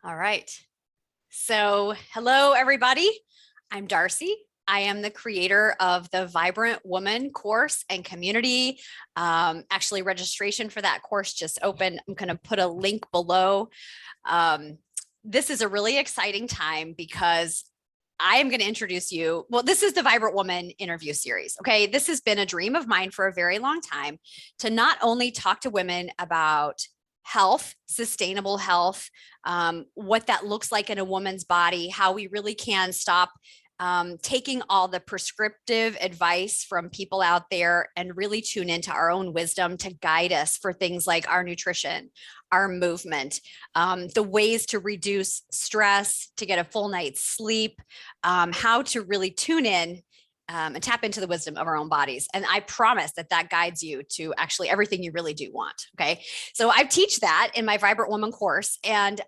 All right. So, hello, everybody. I'm Darcy. I am the creator of the Vibrant Woman course and community. Actually, registration for that course just opened. I'm going to put a link below. This is a really exciting time because I am going to introduce you. Well, this is the Vibrant Woman interview series. Okay. This has been a dream of mine for a very long time to not only talk to women about health, sustainable health, what that looks like in a woman's body, how we really can stop taking all the prescriptive advice from people out there and really tune into our own wisdom to guide us for things like our nutrition, our movement, the ways to reduce stress, to get a full night's sleep, how to really tune in and tap into the wisdom of our own bodies. And I promise that that guides you to actually everything you really do want. Okay. So I teach that in my Vibrant Woman course. And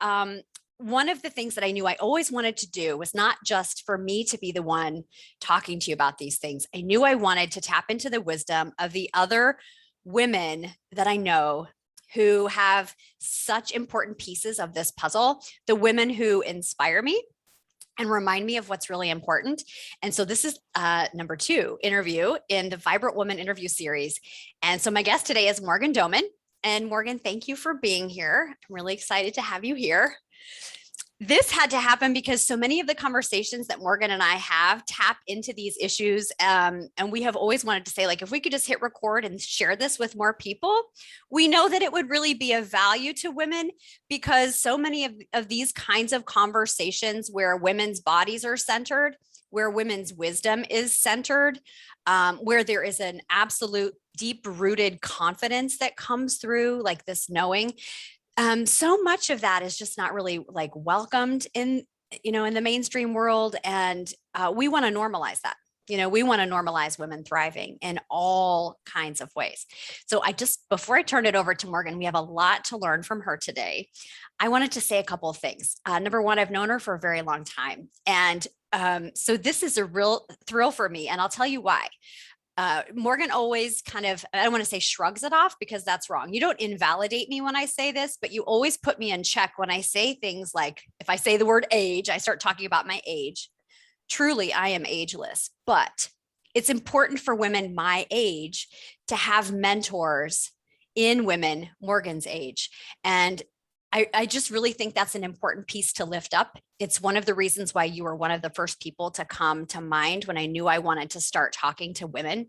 one of the things that I knew I always wanted to do was not just for me to be the one talking to you about these things. I knew I wanted to tap into the wisdom of the other women that I know who have such important pieces of this puzzle, the women who inspire me and remind me of what's really important. And so this is number 2 interview in the Vibrant Woman interview series. And so my guest today is Morgan Doman. And Morgan, thank you for being here. I'm really excited to have you here. This had to happen because so many of the conversations that Morgan and I have tap into these issues. And we have always wanted to say, like, if we could just hit record and share this with more people, we know that it would really be of value to women, because so many of these kinds of conversations where women's bodies are centered, where women's wisdom is centered, where there is an absolute deep rooted confidence that comes through, like this knowing. So much of that is just not really like welcomed in the mainstream world. And we want to normalize that. We want to normalize women thriving in all kinds of ways. So before I turn it over to Morgan, we have a lot to learn from her today. I wanted to say a couple of things. Number one, I've known her for a very long time. And so this is a real thrill for me. And I'll tell you why. Morgan always kind of, I don't want to say shrugs it off, because that's wrong. You don't invalidate me when I say this, but you always put me in check when I say things like, if I say the word age, I start talking about my age. Truly, I am ageless, but it's important for women my age to have mentors in women Morgan's age. And I just really think that's an important piece to lift up. It's one of the reasons why you were one of the first people to come to mind when I knew I wanted to start talking to women,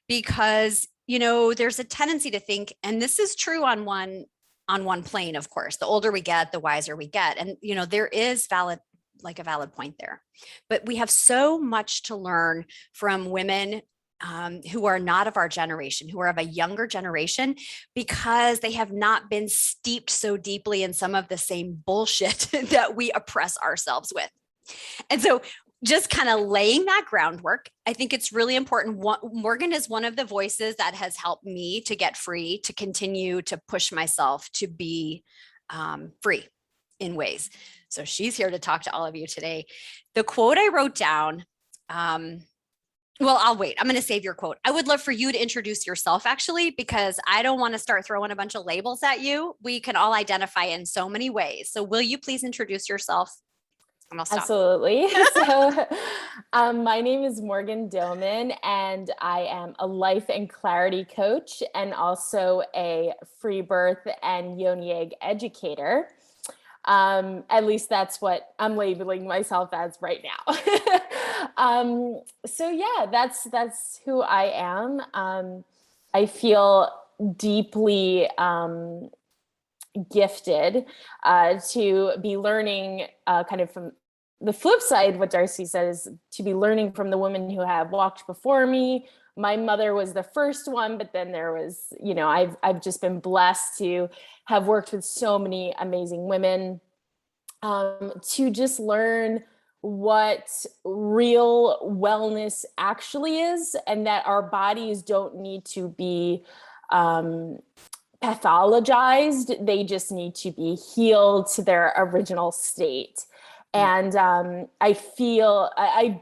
because, there's a tendency to think, and this is true on one plane, of course, the older we get, the wiser we get. And, there is a valid point there, but we have so much to learn from women who are not of our generation, who are of a younger generation, because they have not been steeped so deeply in some of the same bullshit that we oppress ourselves with. And so just kind of laying that groundwork, I think it's really important. Morgan is one of the voices that has helped me to get free, to continue to push myself to be free in ways. So she's here to talk to all of you today. The quote I wrote down, well, I'll wait. I'm going to save your quote. I would love for you to introduce yourself, actually, because I don't want to start throwing a bunch of labels at you. We can all identify in so many ways. So will you please introduce yourself? And I'll stop. Absolutely. So my name is Morgan Doman, and I am a life and clarity coach, and also a free birth and Yoni Egg Educator. At least that's what I'm labeling myself as right now. So yeah, that's who I am. I feel deeply gifted to be learning kind of from the flip side. What Darcy says, to be learning from the women who have walked before me. My mother was the first one, but then there was, I've just been blessed to have worked with so many amazing women, to just learn what real wellness actually is, and that our bodies don't need to be pathologized. They just need to be healed to their original state. And I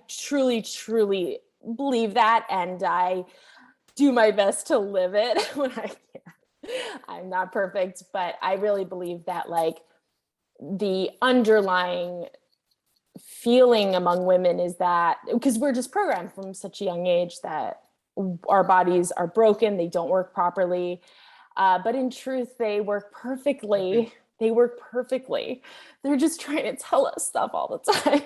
truly, truly believe that. And I do my best to live it when I can. I'm not perfect, but I really believe that, like, the underlying feeling among women is that, because we're just programmed from such a young age that our bodies are broken, they don't work properly. But in truth, they work perfectly. They work perfectly. They're just trying to tell us stuff all the time.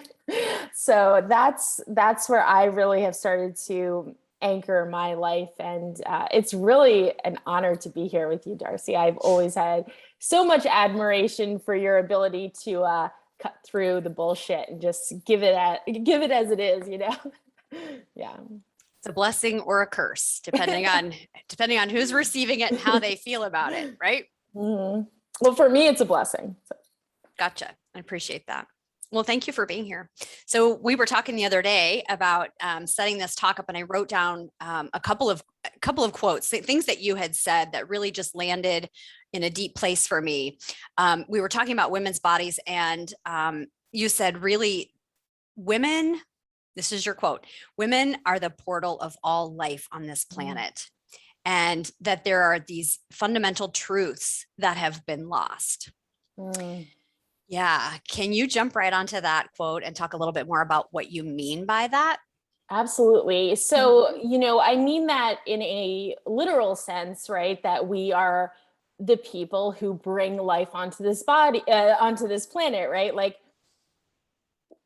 So that's where I really have started to anchor my life. And it's really an honor to be here with you, Darcy. I've always had so much admiration for your ability to cut through the bullshit and just give it as it is, you know? Yeah. It's a blessing or a curse, depending on who's receiving it and how they feel about it, right? Mm-hmm. Well, for me, it's a blessing. So. Gotcha. I appreciate that. Well, thank you for being here. So we were talking the other day about setting this talk up, and I wrote down a couple of quotes, things that you had said that really just landed in a deep place for me. We were talking about women's bodies, and you said, really, women, this is your quote, women are the portal of all life on this planet, and that there are these fundamental truths that have been lost. Yeah. Can you jump right onto that quote and talk a little bit more about what you mean by that? Absolutely. So, I mean that in a literal sense, right? That we are the people who bring life onto this body, onto this planet, right? Like,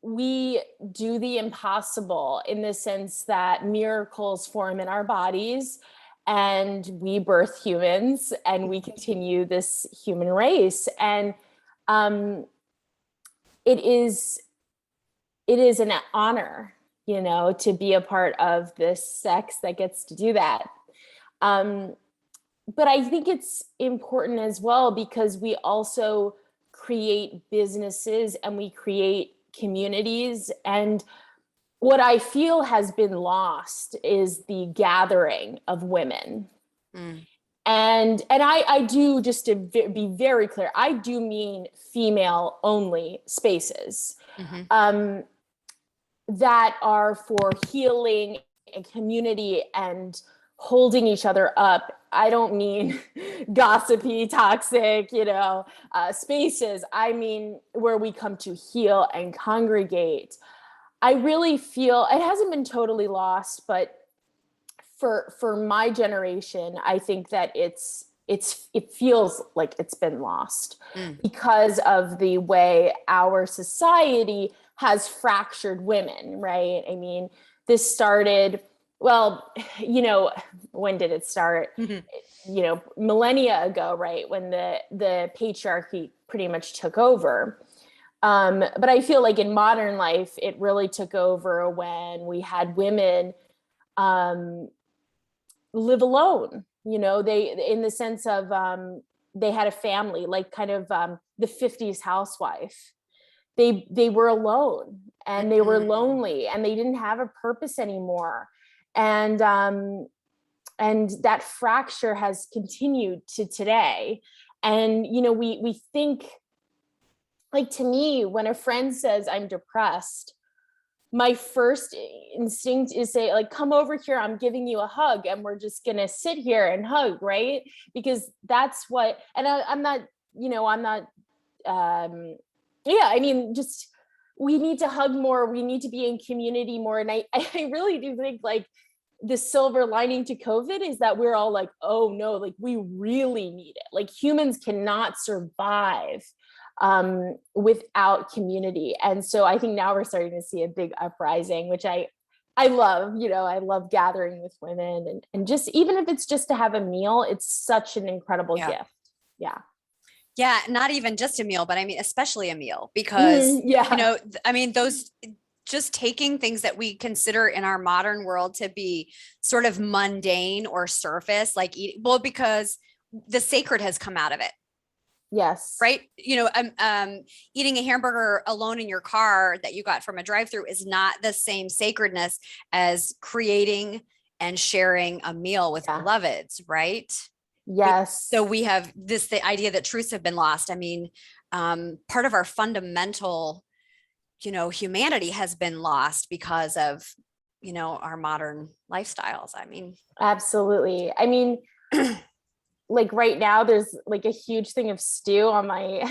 we do the impossible in the sense that miracles form in our bodies, and we birth humans, and we continue this human race. And it is an honor, to be a part of this sex that gets to do that. But I think it's important as well, because we also create businesses and we create communities. And what I feel has been lost is the gathering of women. And I do, just to be very clear, I do mean female only spaces. That are for healing and community and holding each other up. I don't mean gossipy, toxic, spaces. I mean where we come to heal and congregate. I really feel it hasn't been totally lost, but for my generation, I think that it feels like it's been lost because of the way our society has fractured women, right? I mean, this started, well, when did it start? Millennia ago, right? When the patriarchy pretty much took over. But I feel like in modern life, it really took over when we had women live alone, they, in the sense of they had a family, like kind of the 50s housewife. They were alone, and they were lonely, and they didn't have a purpose anymore. And that fracture has continued to today. And, we think, like, to me, when a friend says I'm depressed, my first instinct is say, like, come over here, I'm giving you a hug, and we're just gonna sit here and hug, right? Because that's what, and I'm not, I mean, just, we need to hug more, we need to be in community more. And I really do think, like, the silver lining to COVID is that we're all like, oh no, like, we really need it. Like, humans cannot survive without community. And so I think now we're starting to see a big uprising, which I love. I love gathering with women, and just, even if it's just to have a meal, it's such an incredible gift. Yeah, not even just a meal, but I mean, especially a meal, because, I mean, those, just taking things that we consider in our modern world to be sort of mundane or surface, like eating, well, because the sacred has come out of it. Yes. Right. Eating a hamburger alone in your car that you got from a drive-through is not the same sacredness as creating and sharing a meal with beloveds. Right. Yes. So we have the idea that truths have been lost. I mean, part of our fundamental, humanity has been lost because of, our modern lifestyles. I mean, absolutely. I mean, like, right now there's like a huge thing of stew on my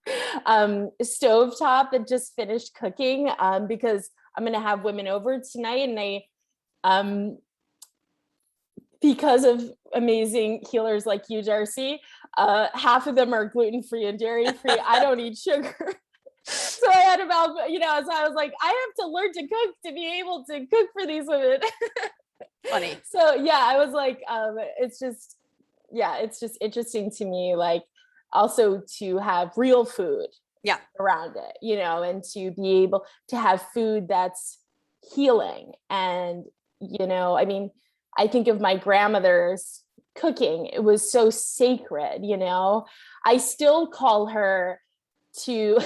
stovetop that just finished cooking, because I'm going to have women over tonight, and because of amazing healers like you, Darcy, half of them are gluten-free and dairy-free. I don't eat sugar. So I had about, so I was like, I have to learn to cook to be able to cook for these women. Funny. So yeah, I was like, it's just interesting to me, like also to have real food around it, and to be able to have food that's healing. And, I mean, I think of my grandmother's cooking. It was so sacred, I still call her to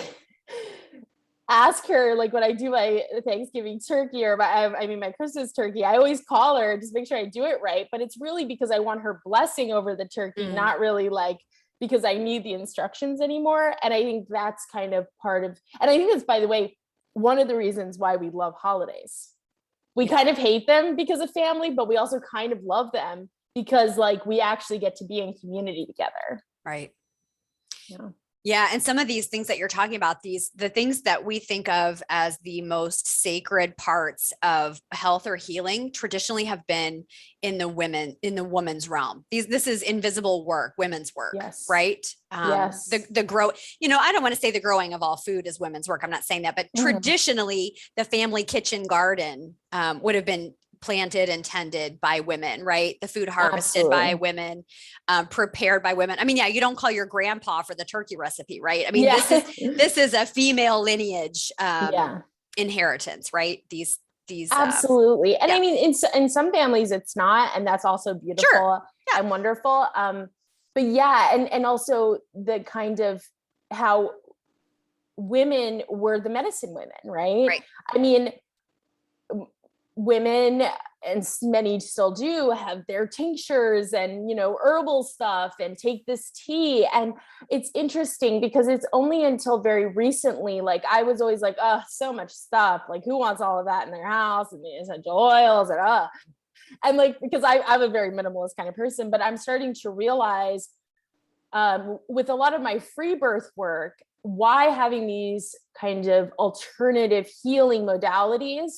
ask her, like when I do my Thanksgiving turkey or my Christmas turkey, I always call her just make sure I do it right. But it's really because I want her blessing over the turkey, not really like because I need the instructions anymore. And I think that's kind of part of, and I think that's, by the way, one of the reasons why we love holidays. We kind of hate them because of family, but we also kind of love them because like we actually get to be in community together. Right. Yeah. And some of these things that you're talking about, the things that we think of as the most sacred parts of health or healing traditionally have been in the woman's realm. This is invisible work, women's work, right? Yes. The grow, I don't want to say the growing of all food is women's work. I'm not saying that, but traditionally the family kitchen garden would have been planted and tended by women, right? The food harvested by women, prepared by women. I mean, yeah, you don't call your grandpa for the turkey recipe, right? I mean, this is a female lineage inheritance, right? These absolutely. And I mean, in some families it's not, and that's also beautiful and wonderful. But yeah, and also the kind of how women were the medicine women, right? I mean, women, and many still do, have their tinctures and herbal stuff and take this tea. And it's interesting because it's only until very recently, like I was always like, oh, so much stuff, like who wants all of that in their house, and the essential oils, and like, because I'm a very minimalist kind of person. But I'm starting to realize with a lot of my free birth work, why having these kind of alternative healing modalities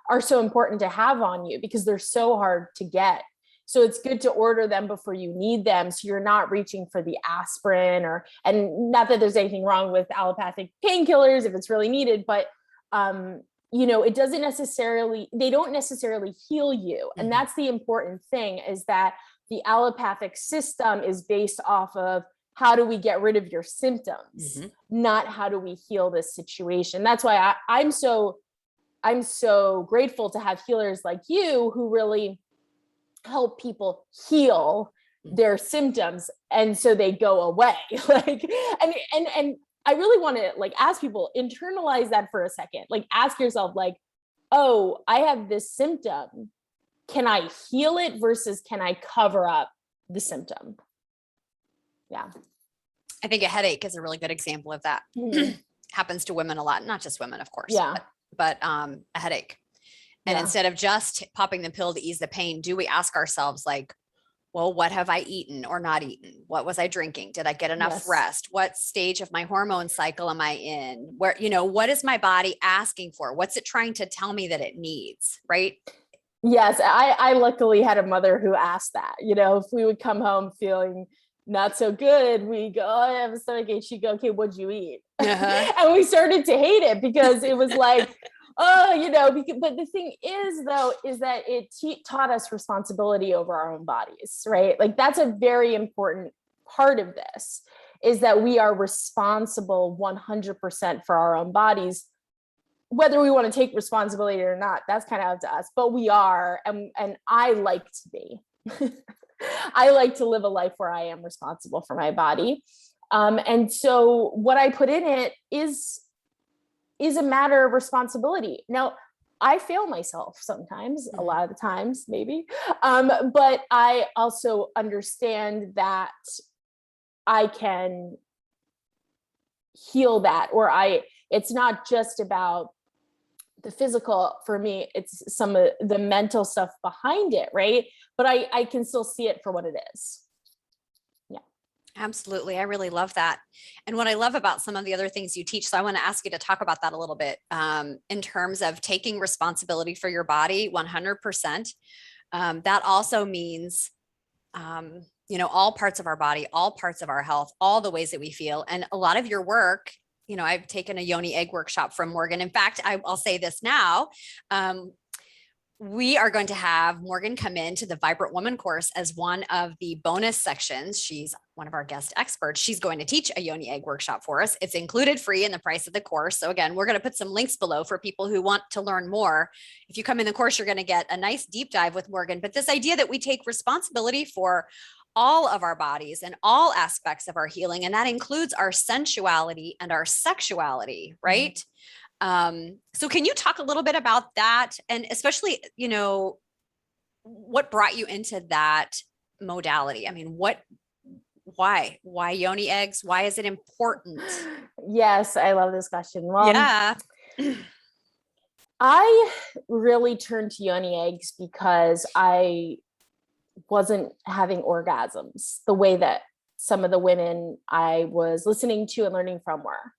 are so important to have on you, because they're so hard to get. So it's good to order them before you need them, so you're not reaching for the aspirin, and not that there's anything wrong with allopathic painkillers if it's really needed, but it doesn't necessarily, they don't necessarily heal you. And that's the important thing, is that the allopathic system is based off of how do we get rid of your symptoms, not how do we heal this situation. That's why I'm so grateful to have healers like you who really help people heal their symptoms, and so they go away. Like, and I really want to like ask people, internalize that for a second. Like, ask yourself, like, oh, I have this symptom. Can I heal it versus can I cover up the symptom? Yeah. I think a headache is a really good example of that. Happens to women a lot, not just women, of course. But a headache. And instead of just popping the pill to ease the pain, do we ask ourselves, like, well, what have I eaten or not eaten? What was I drinking? Did I get enough rest? What stage of my hormone cycle am I in? Where, what is my body asking for? What's it trying to tell me that it needs? Right. Yes. I luckily had a mother who asked that, if we would come home feeling not so good, we go, oh, I have a stomachache. She'd go, okay, what'd you eat? And we started to hate it because it was like, but the thing is, though, is that it taught us responsibility over our own bodies, right? Like, that's a very important part of this, is that we are responsible 100% for our own bodies. Whether we want to take responsibility or not, that's kind of up to us, but we are, and I like to be. I like to live a life where I am responsible for my body. And so what I put in it is a matter of responsibility. Now, I fail myself sometimes, a lot of the times, maybe. But I also understand that I can heal that, it's not just about the physical for me, it's some of the mental stuff behind it, right? But I can still see it for what it is. Yeah. Absolutely. I really love that. And what I love about some of the other things you teach, so I want to ask you to talk about that a little bit in terms of taking responsibility for your body 100%. That also means, all parts of our body, all parts of our health, all the ways that we feel. And a lot of your work, I've taken a Yoni Egg workshop from Morgan. In fact, I'll say this now. We are going to have Morgan come into the Vibrant Woman course as one of the bonus sections. She's one of our guest experts. She's going to teach a Yoni Egg workshop for us. It's included free in the price of the course. So again, we're going to put some links below for people who want to learn more. If you come in the course, you're going to get a nice deep dive with Morgan. But this idea that we take responsibility for all of our bodies and all aspects of our healing, and that includes our sensuality and our sexuality, right? Mm-hmm. So can you talk a little bit about that? And especially, what brought you into that modality? I mean, why Yoni eggs? Why is it important? Yes, I love this question. Well, yeah. I really turned to Yoni eggs because I wasn't having orgasms the way that some of the women I was listening to and learning from were.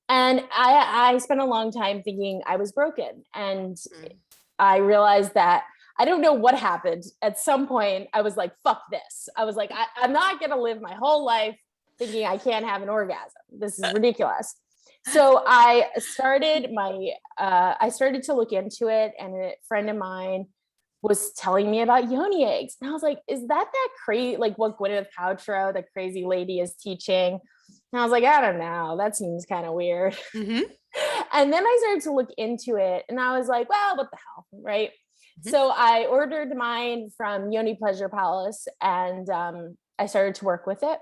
And I spent a long time thinking I was broken. And I realized that I don't know what happened. At some point, I was like, fuck this. I was like, I'm not going to live my whole life thinking I can't have an orgasm. This is ridiculous. So I started to look into it, and a friend of mine was telling me about Yoni eggs. And I was like, is that crazy? Like what Gwyneth Paltrow, the crazy lady, is teaching? And I was like, I don't know. That seems kind of weird. Mm-hmm. And then I started to look into it, and I was like, well, what the hell, right? Mm-hmm. So I ordered mine from Yoni Pleasure Palace, and I started to work with it.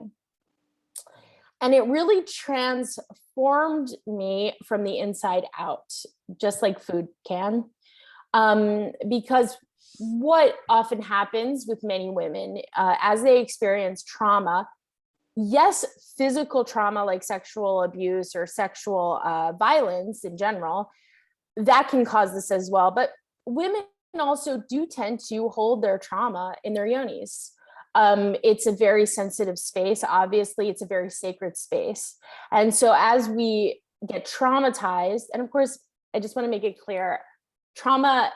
And it really transformed me from the inside out, just like food can. Because what often happens with many women as they experience trauma, yes, physical trauma like sexual abuse or sexual violence in general, that can cause this as well. But women also do tend to hold their trauma in their yonis. It's a very sensitive space. Obviously, it's a very sacred space. And so as we get traumatized, and of course, I just want to make it clear, trauma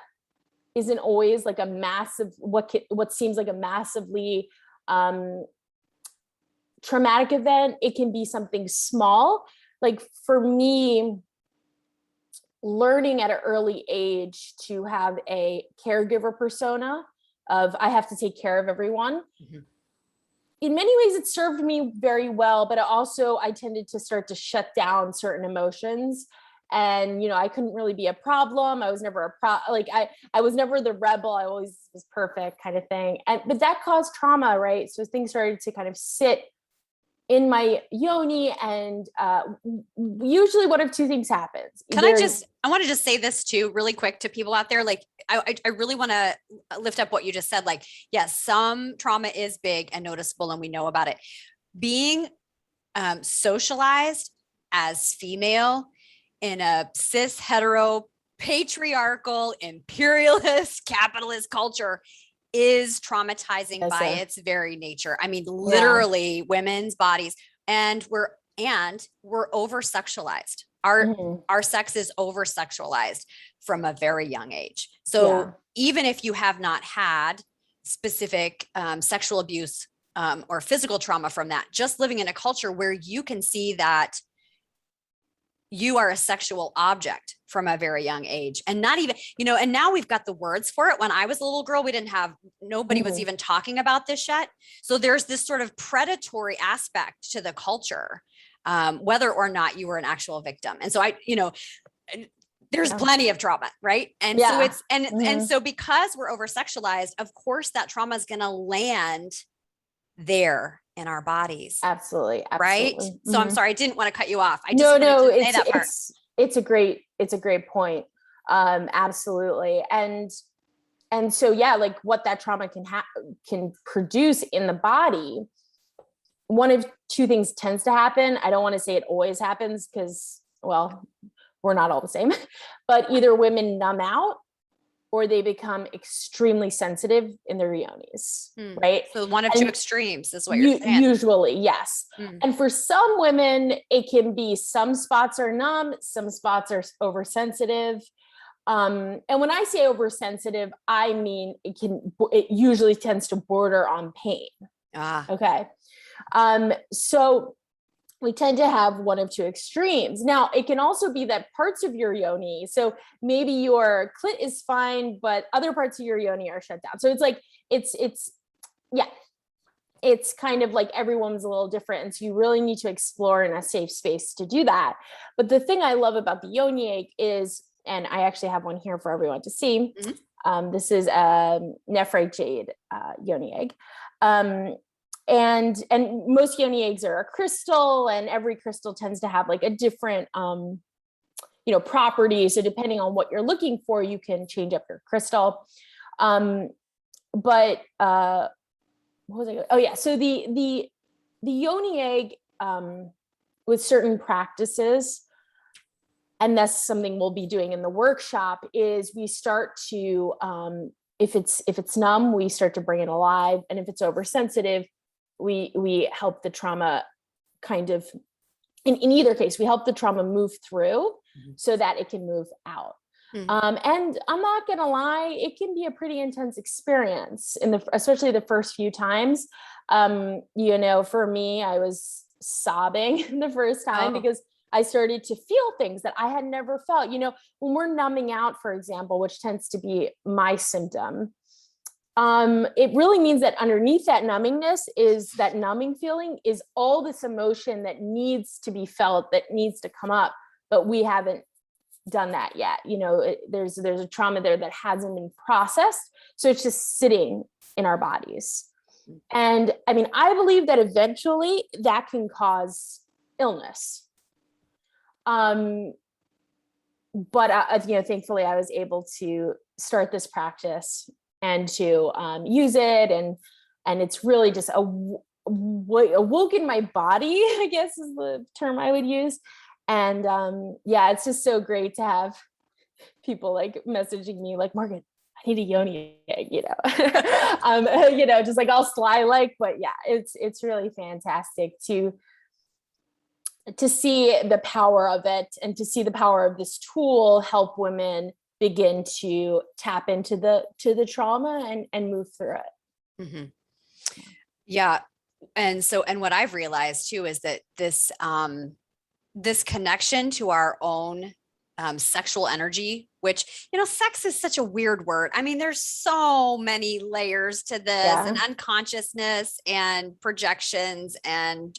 isn't always like a massive, what seems like a massively traumatic event. It can be something small. Like for me, learning at an early age to have a caregiver persona of I have to take care of everyone. Mm-hmm. In many ways, it served me very well, but I tended to start to shut down certain emotions. And, I couldn't really be a problem. I was never I was never the rebel. I always was perfect kind of thing. But that caused trauma, right? So things started to kind of sit in my yoni, and usually one of two things happens. I want to just say this too, really quick to people out there. Like, I really want to lift up what you just said. Like, yes, some trauma is big and noticeable, and we know about it. Being socialized as female in a cis hetero patriarchal imperialist capitalist culture is traumatizing by its very nature. I mean, literally women's bodies, and we're over sexualized. Our sex is over sexualized from a very young age. So even if you have not had specific sexual abuse or physical trauma from that, just living in a culture where you can see that you are a sexual object from a very young age, and not even, and now we've got the words for it. When I was a little girl, nobody was even talking about this yet. So there's this sort of predatory aspect to the culture, whether or not you were an actual victim. And so there's plenty of trauma, right? And so it's, and so because we're over sexualized, of course that trauma is going to land there in our bodies. Absolutely. Right. Mm-hmm. So I'm sorry, I didn't want to cut you off. It's a great point. Absolutely. And so, like what that trauma can produce in the body, one of two things tends to happen. I don't want to say it always happens because, well, we're not all the same, but either women numb out or they become extremely sensitive in their yonis, right? So one of two extremes is what you're saying. Usually, yes. And for some women, it can be some spots are numb, some spots are oversensitive. And when I say oversensitive, I mean it usually tends to border on pain. Okay. So we tend to have one of two extremes. Now, it can also be that parts of your yoni, so maybe your clit is fine, but other parts of your yoni are shut down. So it's like, it's kind of like every woman's a little different. And so you really need to explore in a safe space to do that. But the thing I love about the yoni egg is, and I actually have one here for everyone to see. This is a nephrite jade yoni egg. And most yoni eggs are a crystal, and every crystal tends to have like a different, property. So depending on what you're looking for, you can change up your crystal. What was I? Oh yeah. So the yoni egg, with certain practices, and that's something we'll be doing in the workshop, is we start to, if it's numb, we start to bring it alive. And if it's oversensitive, we help the trauma kind of, in either case, we help the trauma move through so that it can move out. And I'm not going to lie, it can be a pretty intense experience especially the first few times. For me, I was sobbing the first time because I started to feel things that I had never felt. When we're numbing out, for example, which tends to be my symptom, it really means that underneath that numbingness is that numbing feeling is all this emotion that needs to be felt, that needs to come up, but we haven't done that yet. There's a trauma there that hasn't been processed. So it's just sitting in our bodies. And I mean, I believe that eventually that can cause illness. But thankfully I was able to start this practice and to use it, and it's really just awoken my body, I guess is the term I would use. And it's just so great to have people like messaging me like, Morgan, I need a yoni egg, just like all sly like, but yeah, it's really fantastic to see the power of it, and to see the power of this tool help women begin to tap into the trauma and move through it. Yeah. And what I've realized too is that this connection to our own sexual energy, which, sex is such a weird word. I mean, there's so many layers to this, and unconsciousness and projections and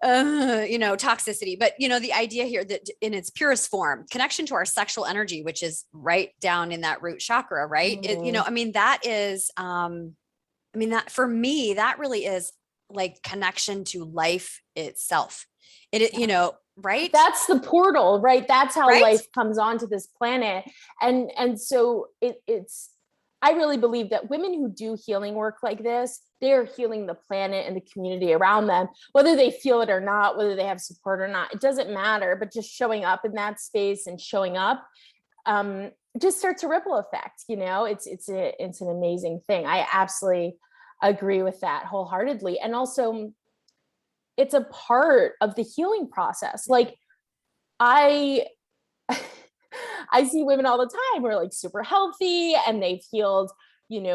toxicity, but the idea here that in its purest form, connection to our sexual energy, which is right down in that root chakra, right? That is, that for me, that really is like connection to life itself. Right? That's the portal, right? That's how life comes onto this planet. And so it's, I really believe that women who do healing work like this, they are healing the planet and the community around them, whether they feel it or not, whether they have support or not, it doesn't matter, but just showing up in that space and showing up, just starts a ripple effect. It's an amazing thing. I absolutely agree with that wholeheartedly. And also it's a part of the healing process. Like I see women all the time who are like super healthy and they've healed,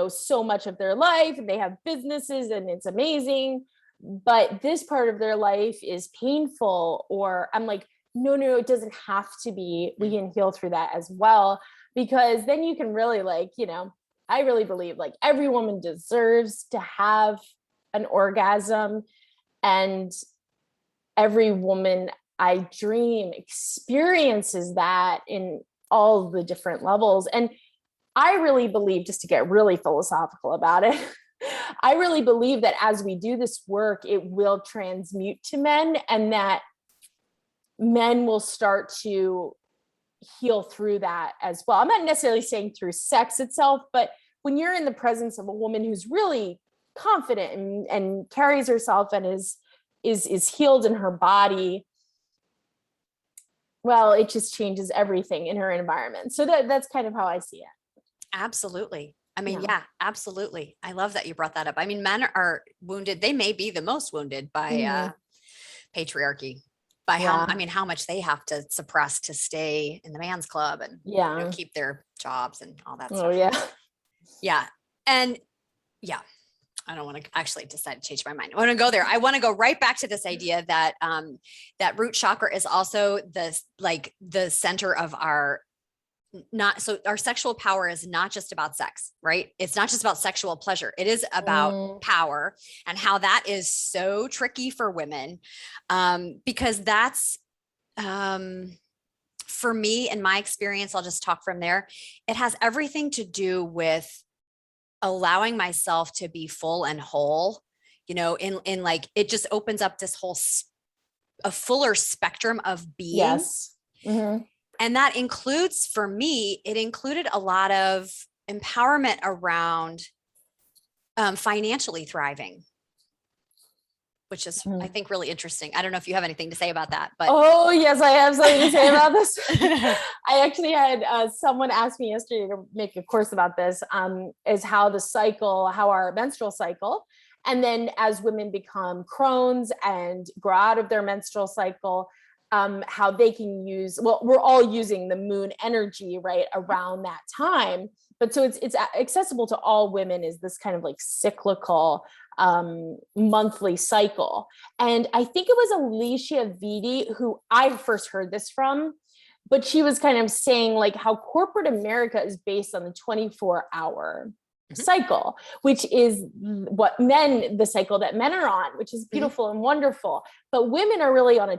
so much of their life, and they have businesses and it's amazing, but this part of their life is painful. Or I'm like, no, it doesn't have to be. We can heal through that as well, because then you can really I really believe like every woman deserves to have an orgasm, and every woman I dream experiences that in all the different levels. And I really believe, just to get really philosophical about it, I really believe that as we do this work, it will transmute to men, and that men will start to heal through that as well. I'm not necessarily saying through sex itself, but when you're in the presence of a woman who's really confident and carries herself and is healed in her body, well, it just changes everything in her environment. So that's kind of how I see it. Absolutely. I mean, Yeah. yeah, absolutely. I love that you brought that up. I mean, men are wounded. They may be the most wounded by Mhm. patriarchy, by how, I Yeah. mean, how much they have to suppress to stay in the man's club and, Yeah. keep their jobs and all that Oh stuff. yeah. Yeah. And yeah, I don't want to actually decide to change my mind. I want to go there. I want to go right back to this idea that that root chakra is also the center of our, not so our sexual power is not just about sex, right? It's not just about sexual pleasure. It is about Mm, power, and how that is so tricky for women, because that's for me, in my experience, I'll just talk from there. It has everything to do with allowing myself to be full and whole, in like, it just opens up this whole a fuller spectrum of being. yes. Hmm. And that includes, for me, it included a lot of empowerment around financially thriving, which is, I think, really interesting. I don't know if you have anything to say about that, but Oh, yes, I have something to say about this. I actually had someone ask me yesterday to make a course about this, is how our menstrual cycle, and then as women become Crohn's and grow out of their menstrual cycle, how they can use, well, we're all using the moon energy right around that time. But so it's accessible to all women, is this kind of like cyclical monthly cycle. And I think it was Alicia Vitti who I first heard this from, but she was kind of saying like how corporate America is based on the 24-hour Mhm. cycle, which is the cycle that men are on, which is Mhm. beautiful and wonderful. But women are really on a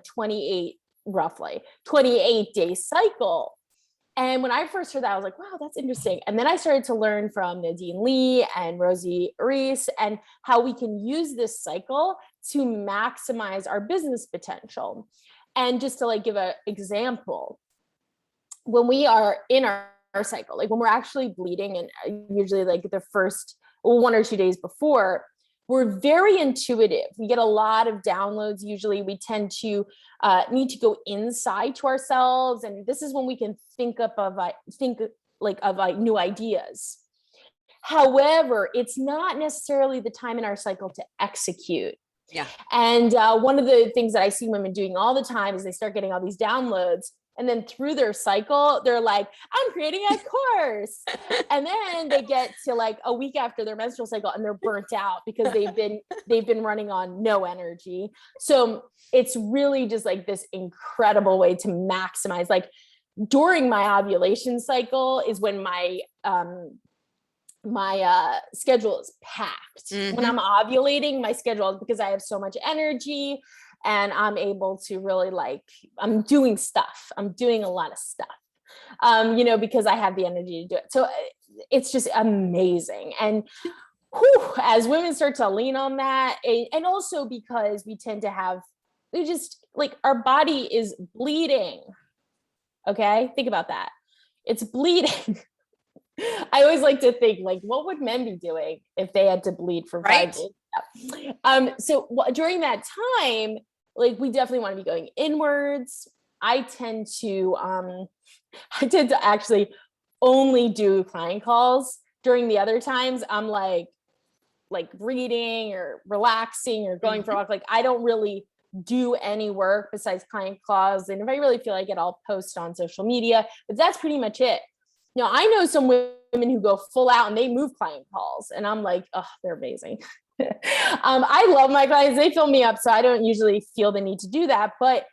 roughly 28-day cycle. And when I first heard that, I was like, wow, that's interesting. And then I started to learn from Nadine Lee and Rosie Reese and how we can use this cycle to maximize our business potential. And just to like give an example, when we are in our cycle, like when we're actually bleeding, and usually like the first 1 or 2 days before, we're very intuitive. We get a lot of downloads. Usually we tend to need to go inside to ourselves. And this is when we can think of new ideas. However, it's not necessarily the time in our cycle to execute. Yeah. And one of the things that I see women doing all the time is they start getting all these downloads. And then through their cycle, they're like, I'm creating a course. And then they get to like a week after their menstrual cycle and they're burnt out because they've been running on no energy. So it's really just like this incredible way to maximize. Like during my ovulation cycle is when my schedule is packed. When I'm ovulating, my schedule, because I have so much energy and I'm able to really I'm doing stuff. I'm doing a lot of stuff, because I have the energy to do it. So it's just amazing. And as women start to lean on that, and also because we tend to we just like our body is bleeding. Okay. Think about that. It's bleeding. I always like to think like, what would men be doing if they had to bleed for 5 days? So during that time, like we definitely want to be going inwards. I tend to actually only do client calls. During the other times, I'm like reading or relaxing or going for a walk. Like I don't really do any work besides client calls. And if I really feel like it, I'll post on social media, but that's pretty much it. Now, I know some women who go full out and they move client calls, and I'm like, oh, they're amazing. I love my clients; they fill me up, so I don't usually feel the need to do that. But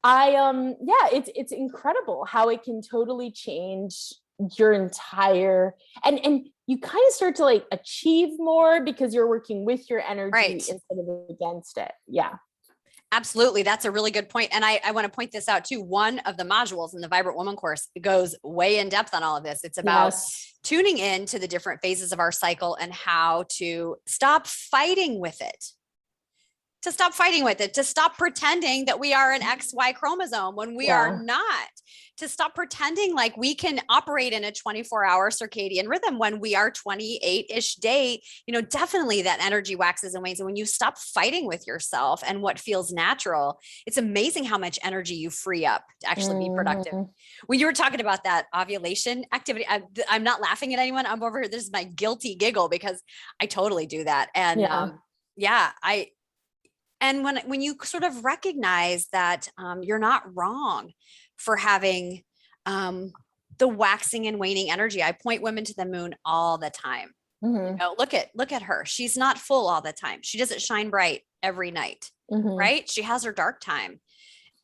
it's incredible how it can totally change your entire and you kind of start to like achieve more because you're working with your energy Right. instead of against it. Yeah. Absolutely. That's a really good point. And I want to point this out too. One of the modules in the Vibrant Woman course goes way in depth on all of this. It's about tuning in to the different phases of our cycle and how to stop fighting with it. to stop fighting with it, to stop pretending that we are an XY chromosome when we are not, to stop pretending like we can operate in a 24-hour circadian rhythm when we are 28-ish day. Definitely that energy waxes and wanes. And when you stop fighting with yourself and what feels natural, it's amazing how much energy you free up to actually be productive. When you were talking about that ovulation activity, I'm not laughing at anyone. I'm over here. This is my guilty giggle because I totally do that. And and when you sort of recognize that you're not wrong for having the waxing and waning energy. I point women to the moon all the time. Look at her. She's not full all the time. She doesn't shine bright every night, right? She has her dark time.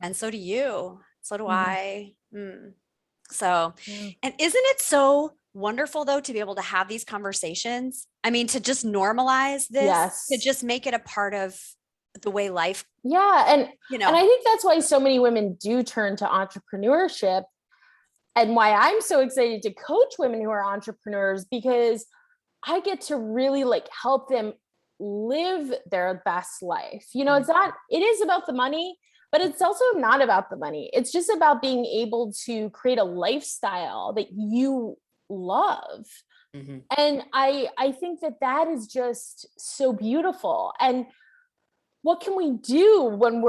And so do you. So do I. So, and isn't it so wonderful though, to be able to have these conversations? I mean, to just normalize this, to just make it a part of the way life. And I think that's why so many women do turn to entrepreneurship, and why I'm so excited to coach women who are entrepreneurs, because I get to really help them live their best life. It is about the money, but it's also not about the money. It's just about being able to create a lifestyle that you love. And I think that is just so beautiful. And what can we do when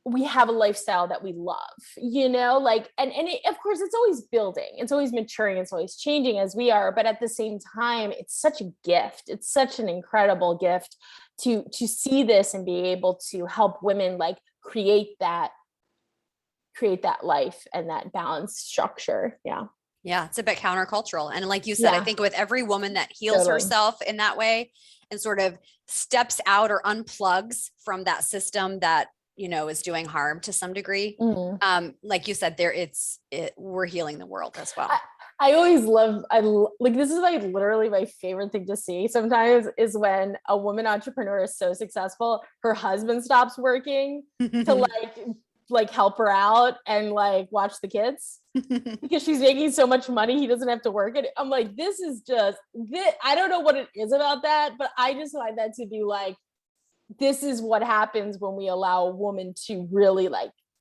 we have a lifestyle that we love, of course it's always building, it's always maturing, it's always changing as we are. But at the same time, it's such a gift. It's such an incredible gift to see this and be able to help women create that life and that balanced structure. Yeah, it's a bit countercultural. And like you said, I think with every woman that heals herself in that way and sort of steps out or unplugs from that system that, is doing harm to some degree. Like you said, we're healing the world as well. I always love, this is literally my favorite thing to see sometimes, is when a woman entrepreneur is so successful, her husband stops working to help her out and watch the kids because she's making so much money. He doesn't have to work it. I'm like, this is just this. I don't know what it is about that, but I just find that to be this is what happens when we allow a woman to really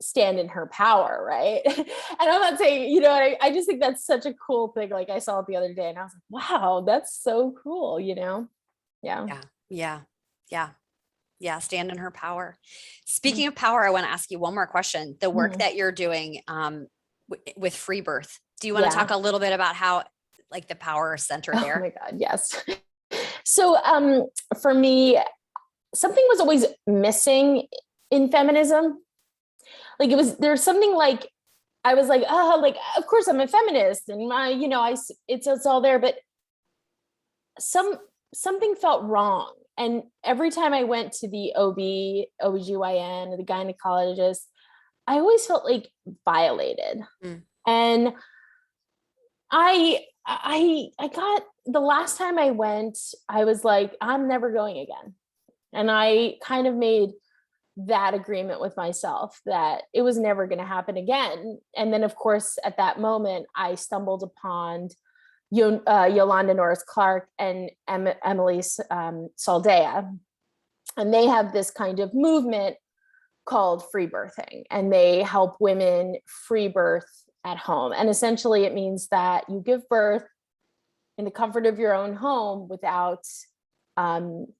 stand in her power, right? And I'm not saying, I just think that's such a cool thing. I saw it the other day and I was like, wow, that's so cool, Yeah, stand in her power. Speaking of power, I want to ask you one more question. The work that you're doing with free birth, do you want to talk a little bit about how the power center there? Oh my God, yes. So for me, something was always missing in feminism. There's something I was of course I'm a feminist and it's all there, but something felt wrong. And every time I went to the OBGYN or the gynecologist, I always felt violated. And I got, the last time I went, I was I'm never going again. And I kind of made that agreement with myself that it was never going to happen again. And then of course, at that moment, I stumbled upon Yolanda Norris Clark and Emily Saldea. And they have this kind of movement called free birthing, and they help women free birth at home. And essentially it means that you give birth in the comfort of your own home without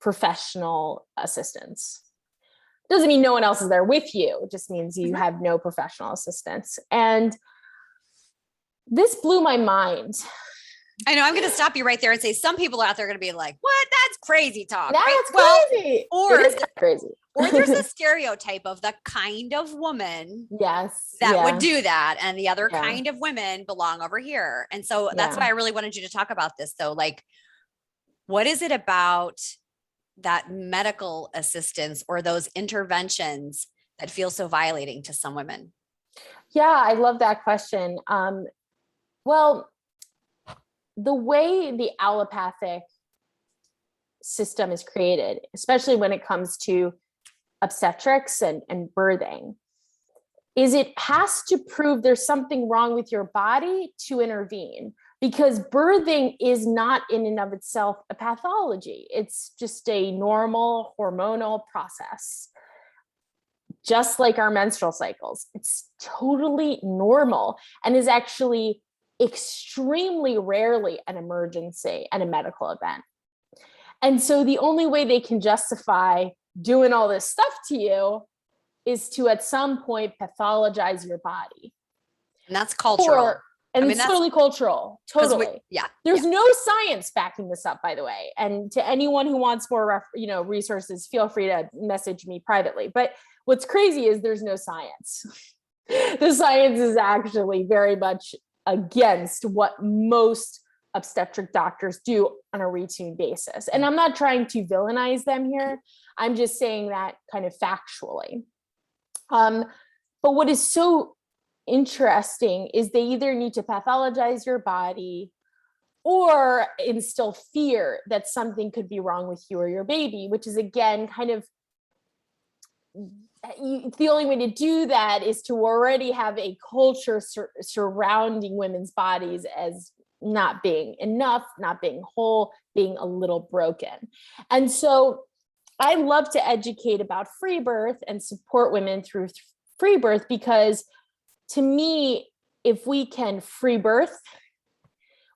professional assistance. Doesn't mean no one else is there with you. It just means you have no professional assistance. And this blew my mind. I know, I'm going to stop you right there and say some people out there are going to be like, what? That's crazy talk. That's right? crazy. Or it is crazy. Or there's a stereotype of the kind of woman that would do that. And the other kind of women belong over here. And so that's why I really wanted you to talk about this though. What is it about that medical assistance or those interventions that feel so violating to some women? Yeah, I love that question. Well, the way the allopathic system is created, especially when it comes to obstetrics and birthing, is it has to prove there's something wrong with your body to intervene. because birthing is not in and of itself a pathology. It's just a normal hormonal process, just like our menstrual cycles. It's totally normal and is actually extremely rarely an emergency and a medical event. And so the only way they can justify doing all this stuff to you is to at some point pathologize your body. And that's cultural. It's totally cultural. Totally. There's no science backing this up, by the way. And to anyone who wants more, resources, feel free to message me privately. But what's crazy is there's no science. The science is actually very much against what most obstetric doctors do on a routine basis. And I'm not trying to villainize them here. I'm just saying that kind of factually. But what is so interesting is they either need to pathologize your body or instill fear that something could be wrong with you or your baby, which is, again, kind of the only way to do that is to already have a culture surrounding women's bodies as not being enough, not being whole, being a little broken. And so I love to educate about free birth and support women through free birth, because to me, if we can free birth,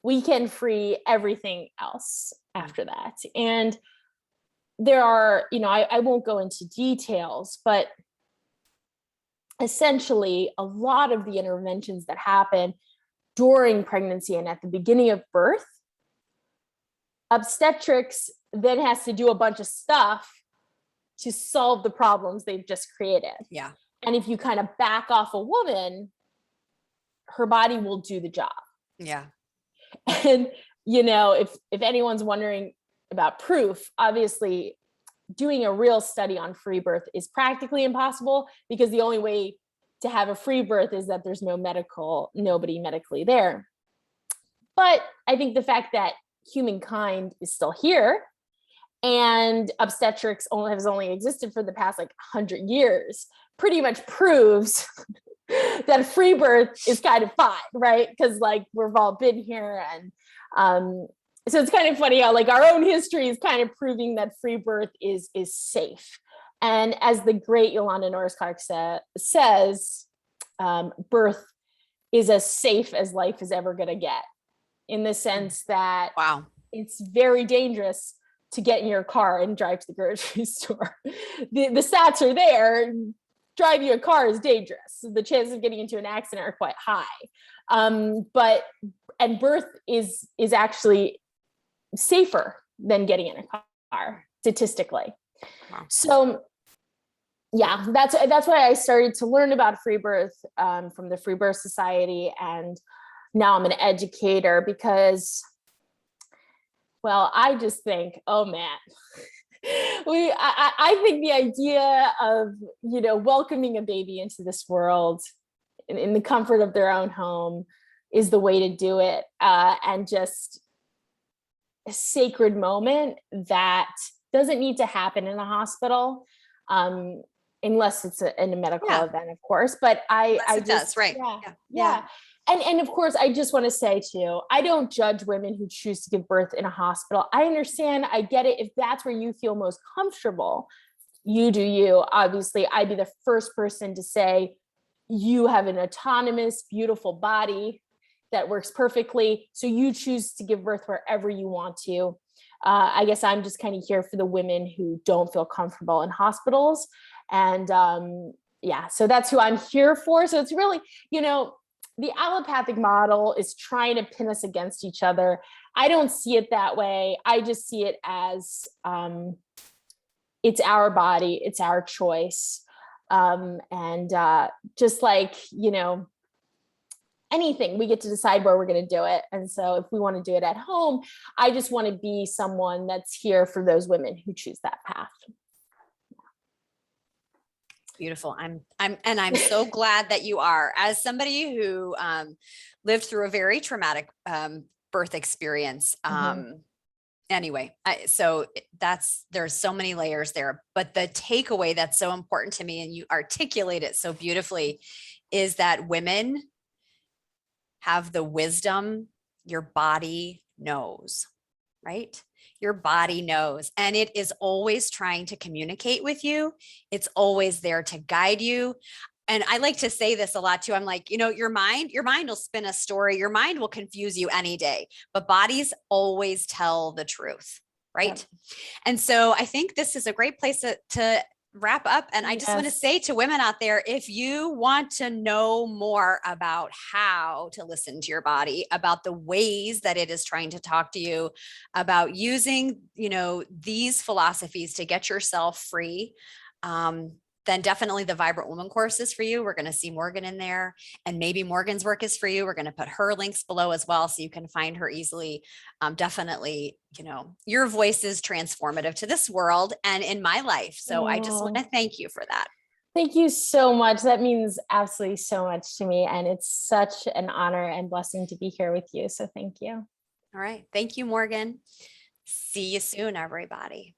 we can free everything else after that. And there are, I won't go into details, but essentially a lot of the interventions that happen during pregnancy and at the beginning of birth, obstetrics then has to do a bunch of stuff to solve the problems they've just created. Yeah. And if you kind of back off a woman, her body will do the job. Yeah. And, if anyone's wondering about proof, obviously doing a real study on free birth is practically impossible, because the only way to have a free birth is that there's nobody medically there. But I think the fact that humankind is still here and obstetrics has only existed for the past 100 years pretty much proves that free birth is kind of fine, right? Because we've all been here, and so it's kind of funny how our own history is kind of proving that free birth is safe. And as the great Yolanda Norris Clark says, birth is as safe as life is ever going to get, in the sense that it's very dangerous to get in your car and drive to the grocery store. The stats are there. Driving a car is dangerous. The chances of getting into an accident are quite high. But birth is actually safer than getting in a car statistically. Wow. So yeah, that's why I started to learn about free birth from the Free Birth Society, and now I'm an educator because, well, I just think, oh man, I think the idea of welcoming a baby into this world in the comfort of their own home is the way to do it, and just a sacred moment that doesn't need to happen in a hospital, unless it's in a medical event, of course. But I just does, right? Yeah. And of course, I just want to say too, I don't judge women who choose to give birth in a hospital. I understand, I get it. If that's where you feel most comfortable, you do you. Obviously, I'd be the first person to say you have an autonomous, beautiful body that works perfectly. So you choose to give birth wherever you want to. I guess I'm just kind of here for the women who don't feel comfortable in hospitals. And so that's who I'm here for. So it's really, the allopathic model is trying to pin us against each other. I don't see it that way. I just see it as it's our body, it's our choice. And just like, anything, we get to decide where we're going to do it. And so if we want to do it at home, I just want to be someone that's here for those women who choose that path. Beautiful. I'm so glad that you are. As somebody who lived through a very traumatic birth experience. Anyway, there's so many layers there, but the takeaway that's so important to me, and you articulate it so beautifully, is that women have the wisdom your body knows, right? Your body knows, and it is always trying to communicate with you. It's always there to guide you. And I like to say this a lot too. I'm like, your mind will spin a story. Your mind will confuse you any day, but bodies always tell the truth, right? Yep. And so I think this is a great place to wrap up. And I just want to Yes. say to women out there, if you want to know more about how to listen to your body, about the ways that it is trying to talk to you, about using, these philosophies to get yourself free, then definitely the Vibrant Woman course is for you. We're going to see Morgan in there, and maybe Morgan's work is for you. We're going to put her links below as well, so you can find her easily. Definitely, your voice is transformative to this world and in my life. So I just want to thank you for that. Thank you so much. That means absolutely so much to me. And it's such an honor and blessing to be here with you. So thank you. All right. Thank you, Morgan. See you soon, everybody.